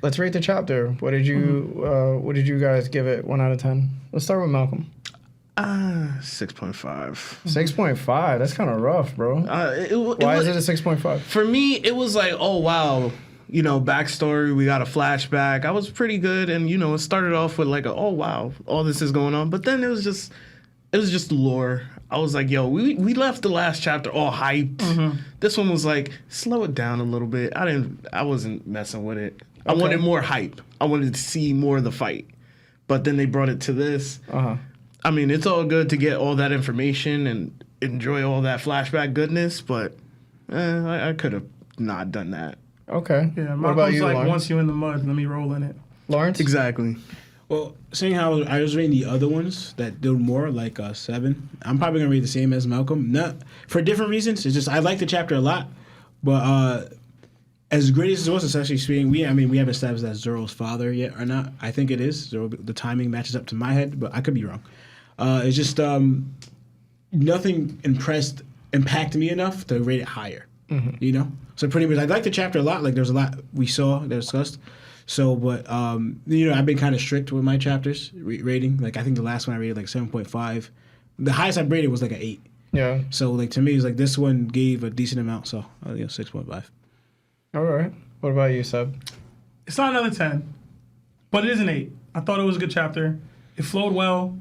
Let's rate the chapter. What did you guys give it? 1 out of 10. Let's start with Malcolm. 6.5. 6.5. That's kind of rough, bro. Why is it a 6.5? For me, it was like, oh wow, backstory. We got a flashback. I was pretty good, and it started off with like, oh wow, all this is going on. But then it was just lore. I was like, yo, we left the last chapter all hyped. Mm-hmm. This one was like, slow it down a little bit. I wasn't messing with it. I wanted more hype. I wanted to see more of the fight. But then they brought it to this. Uh-huh. I mean, it's all good to get all that information and enjoy all that flashback goodness, but I could have not done that. Okay. Yeah, Malcolm's like, Lawrence? Once you're in the mud, let me roll in it. Lawrence? Exactly. Well, seeing how I was rating the other ones that did more, like 7, I'm probably gonna rate the same as Malcolm. Not for different reasons. It's just I like the chapter a lot, but as great as it was, especially speaking, we haven't established that Zoro's father yet or not. I think it is. Zoro, the timing matches up to my head, but I could be wrong. It's just nothing impacted me enough to rate it higher. Mm-hmm. So pretty much I like the chapter a lot. Like there's a lot we saw that discussed. So, but, I've been kind of strict with my chapters rating. Like, I think the last one I rated, like, 7.5. The highest I rated was, like, an 8. Yeah. So, like, to me, it's like this one gave a decent amount. So, 6.5. All right. What about you, Seb? It's not another 10, but it is an 8. I thought it was a good chapter. It flowed well.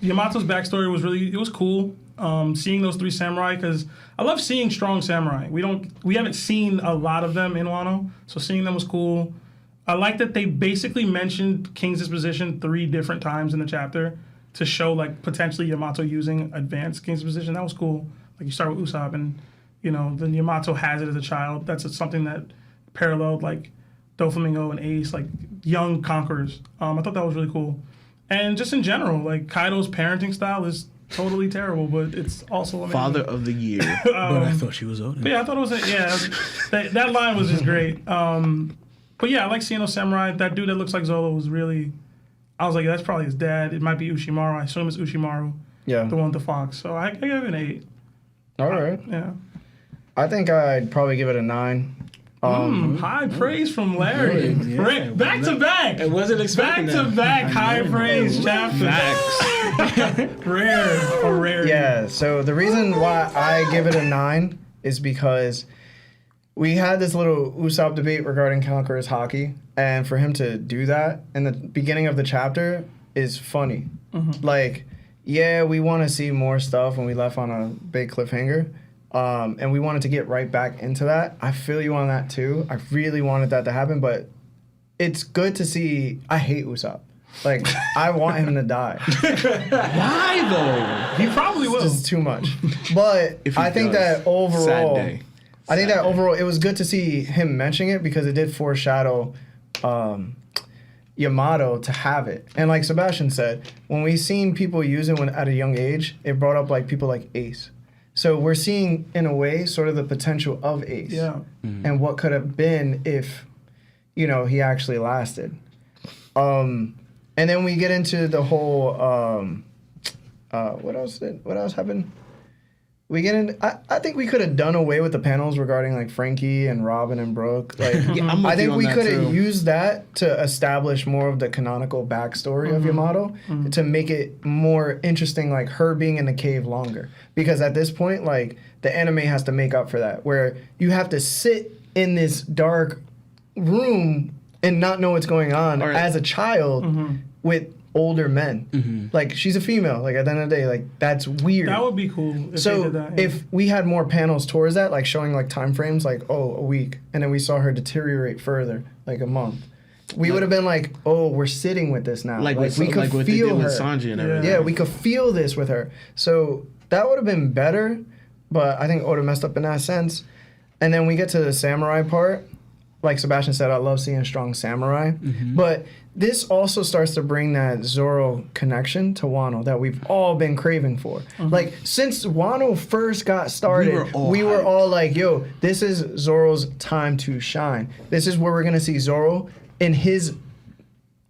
Yamato's backstory was cool. Seeing those 3 samurai, because I love seeing strong samurai. We haven't seen a lot of them in Wano, so seeing them was cool. I like that they basically mentioned King's Disposition 3 different times in the chapter to show, like, potentially Yamato using advanced King's Disposition. That was cool. Like, you start with Usopp and, then Yamato has it as a child. That's something that paralleled, like, Doflamingo and Ace, like, young conquerors. I thought that was really cool. And just in general, like, Kaido's parenting style is totally terrible, but it's also amazing. Father of the year. But I thought she was old. Yeah, I thought it was, that line was just great. But yeah, I like seeing those samurai. That dude that looks like Zolo was really... I was like, that's probably his dad. It might be Ushimaru. I assume it's Ushimaru. Yeah. The one with the fox. So I give it an 8. All right. Yeah. I think I'd probably give it a 9. High praise from Larry. Yeah. Back to back. I wasn't expecting that. Back to back high praise chapter. Facts. Rare. Yeah, so the reason why I give it a 9 is because... we had this little Usopp debate regarding Conqueror's Haki, and for him to do that in the beginning of the chapter is funny. Mm-hmm. Like, yeah, we want to see more stuff when we left on a big cliffhanger, and we wanted to get right back into that. I feel you on that too. I really wanted that to happen, but it's good to see. I hate Usopp. Like, I want him to die. Why though? He probably will. It's just too much. But I think that overall... Sad day. I think that overall, it was good to see him mentioning it because it did foreshadow Yamato to have it. And like Sebastian said, when we seen people use it at a young age, it brought up like people like Ace. So we're seeing, in a way, sort of the potential of Ace. Yeah. Mm-hmm. And what could have been if, he actually lasted. And then we get into the whole, what else happened? We get in. I think we could have done away with the panels regarding like Frankie and Robin and Brooke. Like, I think we could have used that to establish more of the canonical backstory of Yamato to make it more interesting, like her being in the cave longer. Because at this point, like the anime has to make up for that, where you have to sit in this dark room and not know what's going on as a child with older men. Mm-hmm. Like, she's a female. Like, at the end of the day, like, that's weird. That would be cool if they did that. If we had more panels towards that, like showing like time frames, like, a week, and then we saw her deteriorate further, like a month, we would have been like, we're sitting with this now. Like we could feel what they did her. with Sanji and everything. Yeah, we could feel this with her. So that would have been better, but I think Oda messed up in that sense. And then we get to the samurai part. Like Sebastian said, I love seeing strong samurai. Mm-hmm. But this also starts to bring that Zoro connection to Wano that we've all been craving for. Mm-hmm. Like, since Wano first got started, we were all like, yo, this is Zoro's time to shine. This is where we're going to see Zoro in his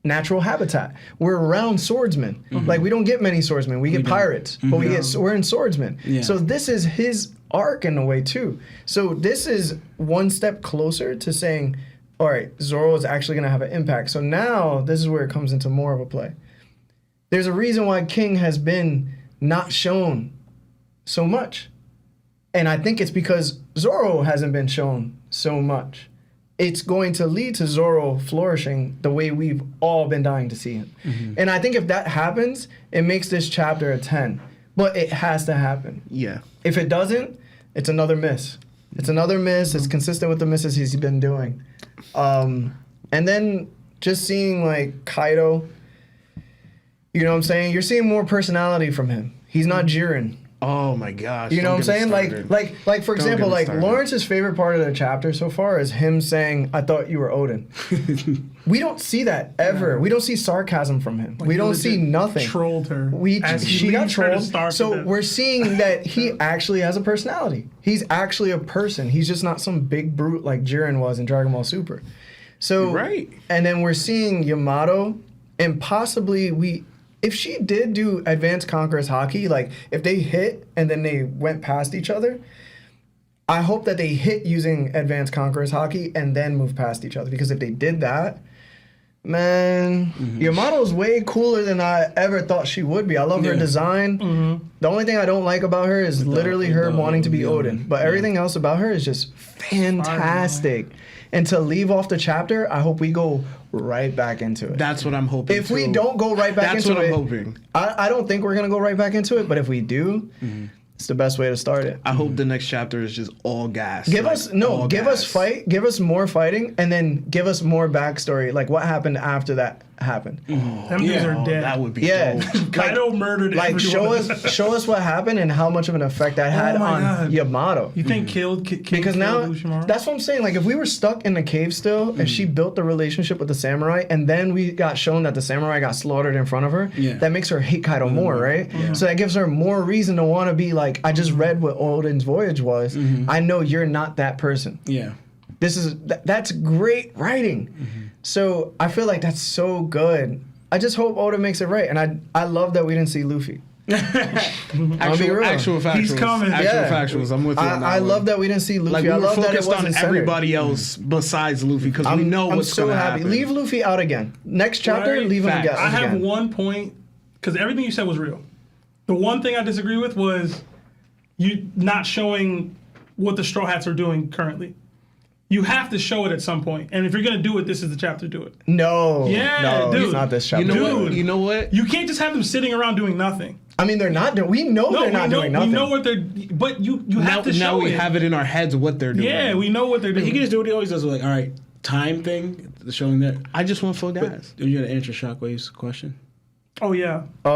natural habitat. We're around swordsmen. Mm-hmm. Like, we don't get many swordsmen. We get pirates, but we're in swordsmen. Yeah. So this is his arc in a way too. So this is one step closer to saying, all right, Zoro is actually going to have an impact. So now this is where it comes into more of a play. There's a reason why King has been not shown so much. And I think it's because Zoro hasn't been shown so much. It's going to lead to Zoro flourishing the way we've all been dying to see him. And I think if that happens, it makes this chapter a 10. But it has to happen. Yeah. If it doesn't, it's another miss. It's another miss. It's consistent with the misses he's been doing. And then just seeing like Kaido, you know what I'm saying? You're seeing more personality from him. He's not Jiren. Oh my gosh. You know what I'm saying? Like for example, get me like started. Lawrence's favorite part of the chapter so far is him saying, "I thought you were Odin." We don't see that ever. We don't see sarcasm from him. Like, we he don't see legit nothing. Trolled her. as he She got leaves her to trolled. starve to So death. we're seeing that he actually has a personality. He's actually a person. He's just not some big brute like Jiren was in Dragon Ball Super. So Right. And then we're seeing Yamato, and possibly if she did do Advanced Conquerors Hockey, like if they hit and then they went past each other, I hope that they hit using Advanced Conquerors Hockey and then move past each other. Because if they did that, man, Yamato's way cooler than I ever thought she would be. I love her Yeah. design. The only thing I don't like about her is literally her the- wanting to be the Odin. But everything else about her is just fantastic. And to leave off the chapter, I hope we go right back into it. That's what I'm hoping. If we too. don't go right back That's into what it, I'm hoping. I don't think we're gonna go right back into it. But if we do, it's the best way to start it. I hope the next chapter is just all gas. Give like, us all give us gas. fight, give us more fighting, and then give us more backstory, like what happened after that happened. Them dudes Yeah. are Oh, dead. that would be Yeah, dope. Kaido murdered like everyone. show us what happened and how much of an effect that had my on God. Yamato. You think King Because killed now Uchimaru? that's what I'm saying. Like if we were stuck in the cave still, and she built the relationship with the samurai, and then we got shown that the samurai got slaughtered in front of her, Yeah. that makes her hate Kaido more, right? Yeah. So that gives her more reason to want to be like, I just read what Odin's voyage was. I know you're not that person. Yeah. This is that's great writing. So I feel like that's so good. I just hope Oda makes it right, and I love that we didn't see Luffy. I'll be real. Actual factuals. He's coming. Actual Yeah. factuals. I'm with you. on that I one. love that we didn't see Luffy. Like we I were love that it focused on wasn't centered. everybody else besides Luffy because we know I'm what's so gonna happy. happen. Leave Luffy out again. Next chapter, Right. leave him Facts. again. I have one point because everything you said was real. The one thing I disagree with was you not showing what the Straw Hats are doing currently. You have to show it at some point, and if you're gonna do it, this is the chapter to do it. No, Yeah, no, dude. it's not this You chapter. know Dude. what? You know what? You can't just have them sitting around doing nothing. I mean, they're not doing. We know they're not doing nothing. We know what they're. But you have to show now we it. have it in our heads what they're doing. Yeah, we know what they're doing. He can just do what he always does. Like, all right, time thing, showing that. I just want full gas. You're gonna answer Shockwave's question. Oh yeah.